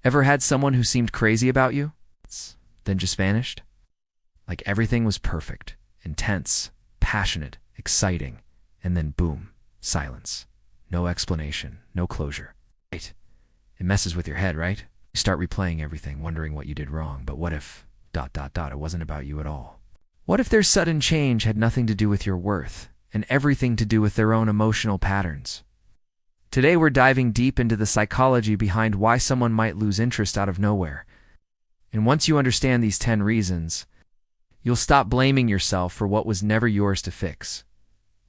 Ever had someone who seemed crazy about you, then just vanished? Like everything was perfect, intense, passionate, exciting, and then boom, silence. No explanation, no closure. Right? It messes with your head, right? You start replaying everything, wondering what you did wrong, but what if, it wasn't about you at all? What if their sudden change had nothing to do with your worth, and everything to do with their own emotional patterns? Today we're diving deep into the psychology behind why someone might lose interest out of nowhere. And once you understand these 10 reasons, you'll stop blaming yourself for what was never yours to fix.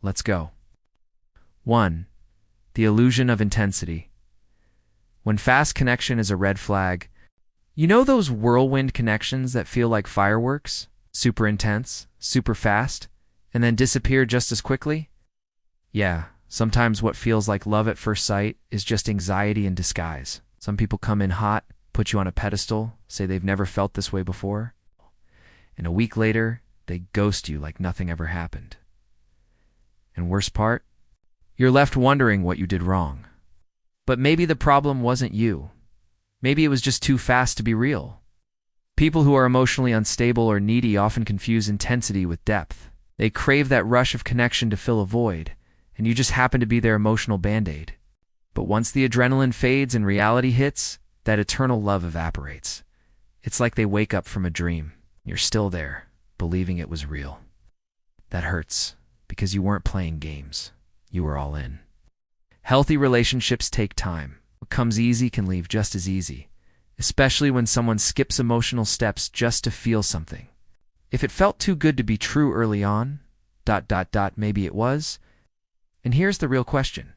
Let's go. 1. The illusion of intensity. When fast connection is a red flag, you know those whirlwind connections that feel like fireworks? Super intense, super fast, and then disappear just as quickly? Yeah, sometimes what feels like love at first sight is just anxiety in disguise. Some people come in hot, put you on a pedestal, say they've never felt this way before, and a week later, they ghost you like nothing ever happened. And worst part? You're left wondering what you did wrong. But maybe the problem wasn't you. Maybe it was just too fast to be real. People who are emotionally unstable or needy often confuse intensity with depth. They crave that rush of connection to fill a void, and you just happen to be their emotional band-aid. But once the adrenaline fades and reality hits, that eternal love evaporates. It's like they wake up from a dream. You're still there, believing it was real. That hurts, because you weren't playing games. You were all in. Healthy relationships take time. What comes easy can leave just as easy, especially when someone skips emotional steps just to feel something. If it felt too good to be true early on, maybe it was. And here's the real question.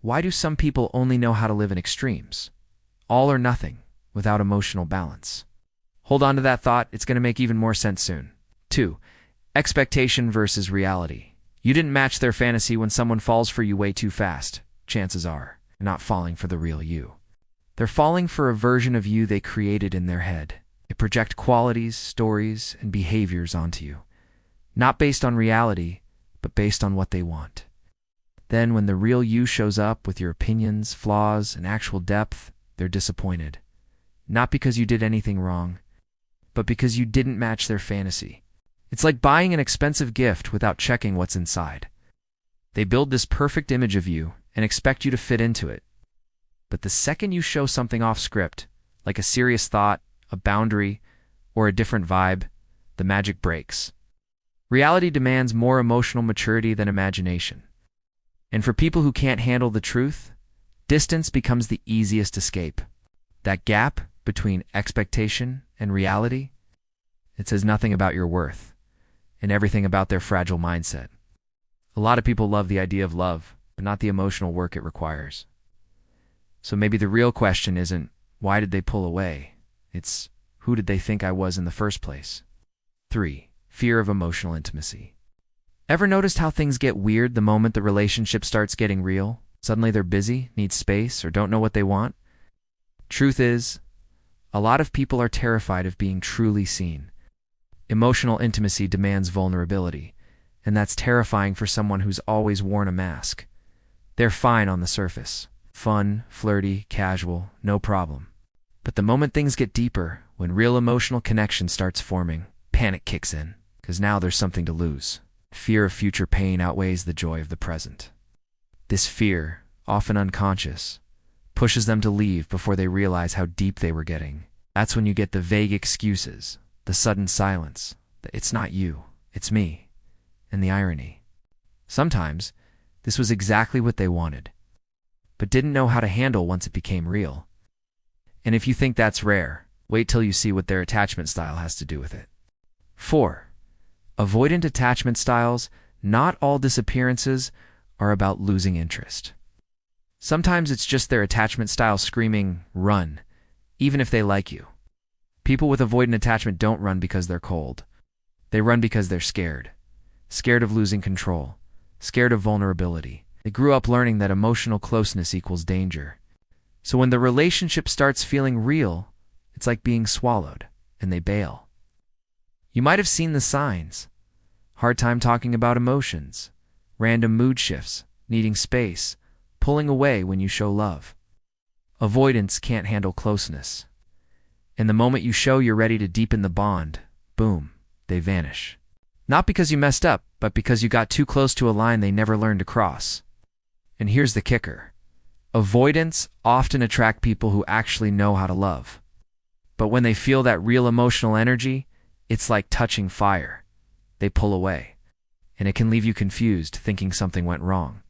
Why do some people only know how to live in extremes? All or nothing, without emotional balance. Hold on to that thought, it's going to make even more sense soon. 2. Expectation versus reality. You didn't match their fantasy when someone falls for you way too fast. Chances are, they're not falling for the real you. They're falling for a version of you they created in their head. They project qualities, stories, and behaviors onto you. Not based on reality, but based on what they want. Then when the real you shows up with your opinions, flaws, and actual depth, they're disappointed. Not because you did anything wrong, but because you didn't match their fantasy. It's like buying an expensive gift without checking what's inside. They build this perfect image of you and expect you to fit into it. But the second you show something off script, like a serious thought, a boundary, or a different vibe, the magic breaks. Reality demands more emotional maturity than imagination. And for people who can't handle the truth, distance becomes the easiest escape. That gap between expectation and reality, it says nothing about your worth and everything about their fragile mindset. A lot of people love the idea of love, but not the emotional work it requires. So maybe the real question isn't, why did they pull away? It's, who did they think I was in the first place? 3. Fear of emotional intimacy. Ever noticed how things get weird the moment the relationship starts getting real? Suddenly they're busy, need space, or don't know what they want? Truth is, a lot of people are terrified of being truly seen. Emotional intimacy demands vulnerability, and that's terrifying for someone who's always worn a mask. They're fine on the surface. Fun, flirty, casual, no problem. But the moment things get deeper, when real emotional connection starts forming, panic kicks in, because now there's something to lose. Fear of future pain outweighs the joy of the present. This fear, often unconscious, pushes them to leave before they realize how deep they were getting. That's when you get the vague excuses, the sudden silence, the "it's not you, it's me," and the irony. Sometimes, this was exactly what they wanted, but didn't know how to handle once it became real. And if you think that's rare, wait till you see what their attachment style has to do with it. 4. Avoidant attachment styles. Not all disappearances are about losing interest. Sometimes it's just their attachment style screaming, run, even if they like you. People with avoidant attachment don't run because they're cold. They run because they're scared. Scared of losing control. Scared of vulnerability. They grew up learning that emotional closeness equals danger. So when the relationship starts feeling real, it's like being swallowed, and they bail. You might have seen the signs. Hard time talking about emotions, random mood shifts, needing space, pulling away when you show love. Avoidance can't handle closeness. And the moment you show you're ready to deepen the bond, boom, they vanish. Not because you messed up, but because you got too close to a line they never learned to cross. And here's the kicker. Avoidants often attract people who actually know how to love. But when they feel that real emotional energy, it's like touching fire. They pull away. And it can leave you confused, thinking something went wrong,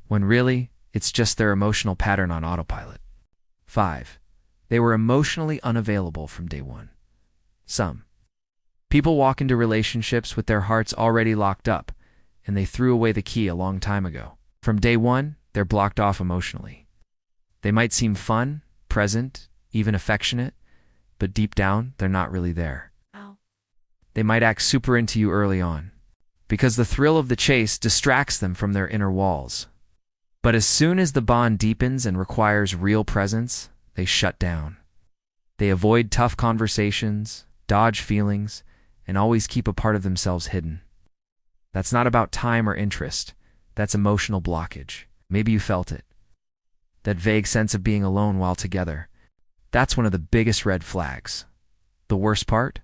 when really, it's just their emotional pattern on autopilot. 5. They were emotionally unavailable from day one. Some people walk into relationships with their hearts already locked up, and they threw away the key a long time ago. From day one, they're blocked off emotionally. They might seem fun, present, even affectionate, but deep down, they're not really there. Ow. They might act super into you early on, because the thrill of the chase distracts them from their inner walls. But as soon as the bond deepens and requires real presence, they shut down. They avoid tough conversations, dodge feelings, and always keep a part of themselves hidden. That's not about time or interest. That's emotional blockage. Maybe you felt it. That vague sense of being alone while together. That's one of the biggest red flags. The worst part?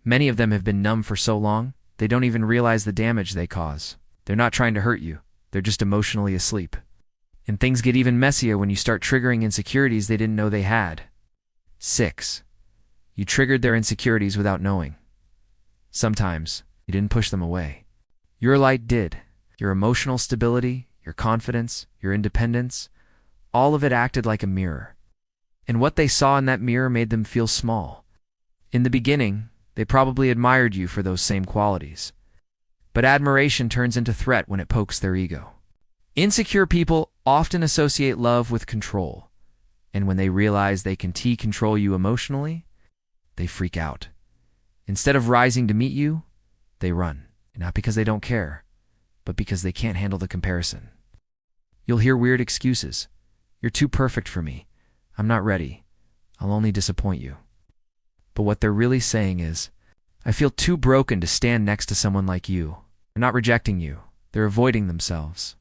Many of them have been numb for so long, they don't even realize the damage they cause. They're not trying to hurt you. They're just emotionally asleep. And things get even messier when you start triggering insecurities they didn't know they had. 6. You triggered their insecurities without knowing. Sometimes, you didn't push them away. Your light did. Your emotional stability, your confidence, your independence, all of it acted like a mirror. And what they saw in that mirror made them feel small. In the beginning, they probably admired you for those same qualities. But admiration turns into threat when it pokes their ego. Insecure people often associate love with control. And when they realize they can control you emotionally, they freak out. Instead of rising to meet you, they run. Not because they don't care, but because they can't handle the comparison. You'll hear weird excuses. You're too perfect for me. I'm not ready. I'll only disappoint you. But what they're really saying is, I feel too broken to stand next to someone like you. They're not rejecting you. They're avoiding themselves.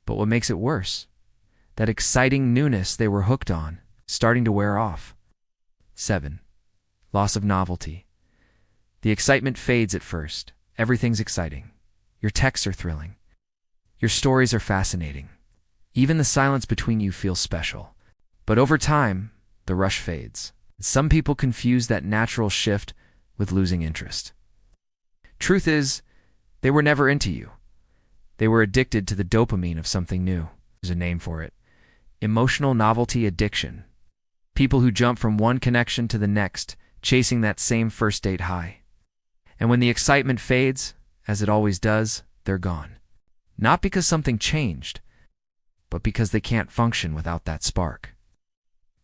But what makes it worse? That exciting newness they were hooked on, starting to wear off. 7. Loss of novelty. The excitement fades at first. Everything's exciting. Your texts are thrilling. Your stories are fascinating. Even the silence between you feels special. But over time, the rush fades. Some people confuse that natural shift with losing interest. Truth is, they were never into you. They were addicted to the dopamine of something new. There's a name for it. Emotional novelty addiction. People who jump from one connection to the next, chasing that same first date high. And when the excitement fades, as it always does, they're gone. Not because something changed, but because they can't function without that spark.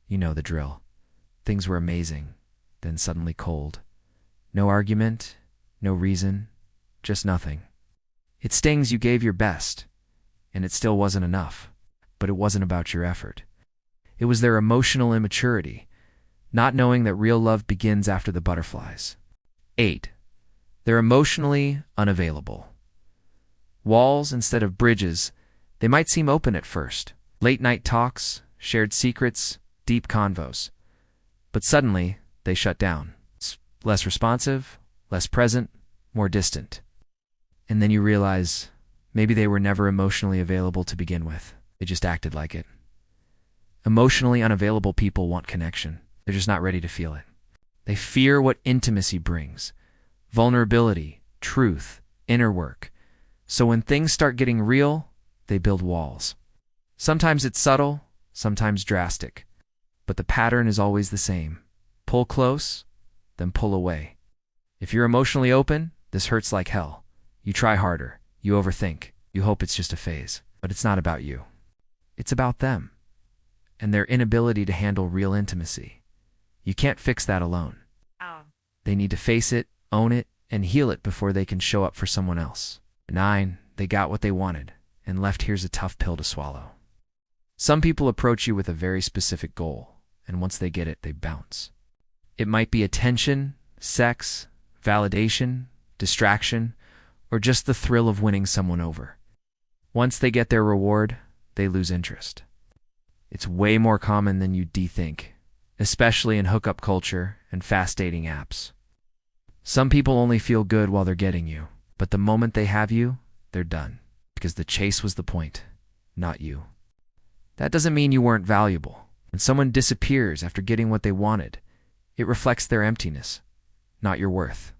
You know the drill. Things were amazing, then suddenly cold. No argument, no reason, just nothing. It stings you gave your best, and it still wasn't enough. But it wasn't about your effort. It was their emotional immaturity, not knowing that real love begins after the butterflies. 8. They're emotionally unavailable. Walls instead of bridges, they might seem open at first. Late night talks, shared secrets, deep convos. But suddenly, they shut down. It's less responsive, less present, more distant. And then you realize maybe they were never emotionally available to begin with. They just acted like it. Emotionally unavailable people want connection. They're just not ready to feel it. They fear what intimacy brings. Vulnerability, truth, inner work. So when things start getting real, they build walls. Sometimes it's subtle, sometimes drastic. But the pattern is always the same. Pull close, then pull away. If you're emotionally open, this hurts like hell. You try harder. You overthink. You hope it's just a phase. But it's not about you. It's about them. And their inability to handle real intimacy. You can't fix that alone. Ow. They need to face it, own it, and heal it before they can show up for someone else. 9. They got what they wanted, and left here's a tough pill to swallow. Some people approach you with a very specific goal, and once they get it, they bounce. It might be attention, sex, validation, distraction, or just the thrill of winning someone over. Once they get their reward, they lose interest. It's way more common than you'd think. especially in hookup culture and fast dating apps. Some people only feel good while they're getting you, but the moment they have you, they're done. Because the chase was the point, not you. That doesn't mean you weren't valuable. When someone disappears after getting what they wanted, it reflects their emptiness, not your worth.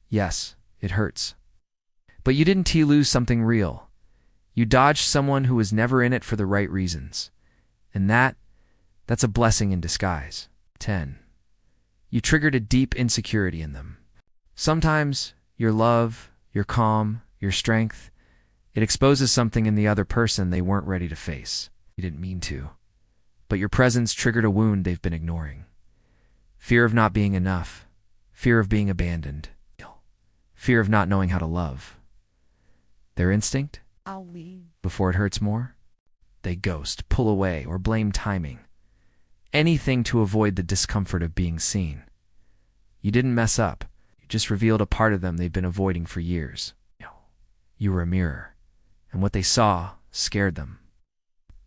Yes, it hurts. But you didn't lose something real. You dodged someone who was never in it for the right reasons. And that's a blessing in disguise. 10. You triggered a deep insecurity in them. Sometimes your love, your calm, your strength, it exposes something in the other person they weren't ready to face. You didn't mean to. But your presence triggered a wound they've been ignoring. Fear of not being enough. Fear of being abandoned. Fear of not knowing how to love. Their instinct? I'll leave. Before it hurts more? They ghost, pull away, or blame timing. Anything to avoid the discomfort of being seen. You didn't mess up. You just revealed a part of them they've been avoiding for years. You were a mirror, and what they saw scared them.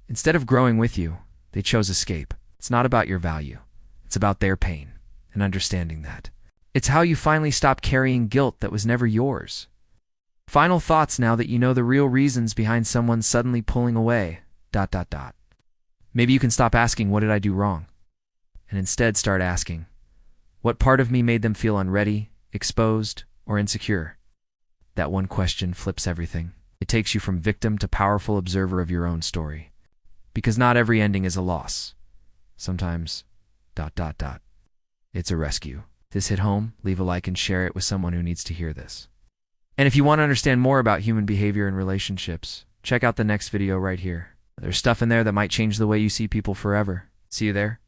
Instead of growing with you, they chose escape. It's not about your value. It's about their pain, and understanding that. It's how you finally stop carrying guilt that was never yours. Final thoughts now that you know the real reasons behind someone suddenly pulling away. ... Maybe you can stop asking, what did I do wrong? And instead start asking, what part of me made them feel unready, exposed, or insecure? That one question flips everything. It takes you from victim to powerful observer of your own story. Because not every ending is a loss. Sometimes ... It's a rescue. If this hit home, leave a like and share it with someone who needs to hear this. And if you want to understand more about human behavior and relationships, check out the next video right here. There's stuff in there that might change the way you see people forever. See you there.